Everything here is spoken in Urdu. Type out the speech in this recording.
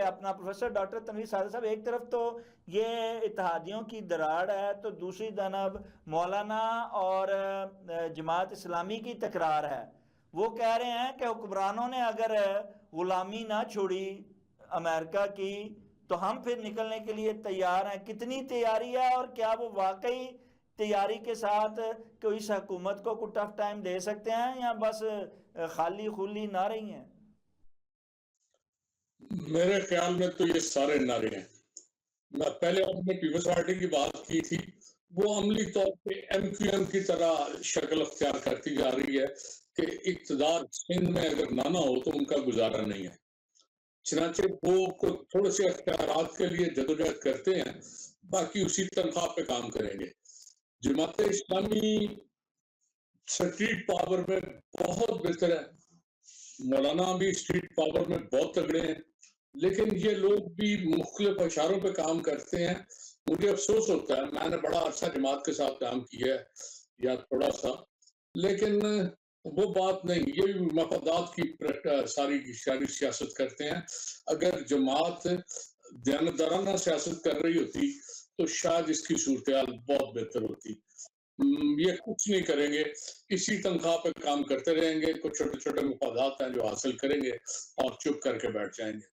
اپنا پروفیسر ڈاکٹر تنویر صادق صاحب، ایک طرف تو یہ اتحادیوں کی دراڑ ہے، تو دوسری جانب مولانا اور جماعت اسلامی کی تکرار ہے. وہ کہہ رہے ہیں کہ حکمرانوں نے اگر غلامی نہ چھوڑی امریکہ کی تو ہم پھر نکلنے کے لیے تیار ہیں. کتنی تیاری ہے، اور کیا وہ واقعی تیاری کے ساتھ کوئی اس حکومت کو کوئی ٹف ٹائم دے سکتے ہیں، یا بس خالی خولی نہ رہی ہیں؟ میرے خیال میں تو یہ سارے نعرے ہیں. میں پہلے آپ نے پیپلز پارٹی کی بات کی تھی، وہ عملی طور پہ ایم کیو ایم کی طرح شکل اختیار کرتی جا رہی ہے کہ اقتدار سندھ میں اگر نہ ہو تو ان کا گزارا نہیں ہے. چنانچہ وہ تھوڑے سے اختیارات کے لیے جدوجہد کرتے ہیں، باقی اسی تنخواہ پہ کام کریں گے. جماعت اسلامی اسٹریٹ پاور میں بہت بہتر ہے، مولانا بھی اسٹریٹ پاور میں بہت تگڑے ہیں، لیکن یہ لوگ بھی مختلف اشاروں پہ کام کرتے ہیں. مجھے افسوس ہوتا ہے، میں نے بڑا عرصہ جماعت کے ساتھ کام کیا ہے یا تھوڑا سا، لیکن وہ بات نہیں. یہ بھی مفادات کی ساری سیاست کرتے ہیں. اگر جماعت دیانتدارانہ سیاست کر رہی ہوتی تو شاید اس کی صورتحال بہت بہتر ہوتی. یہ کچھ نہیں کریں گے، اسی تنخواہ پہ کام کرتے رہیں گے. کچھ چھوٹے چھوٹے مفادات ہیں جو حاصل کریں گے اور چپ کر کے بیٹھ جائیں گے.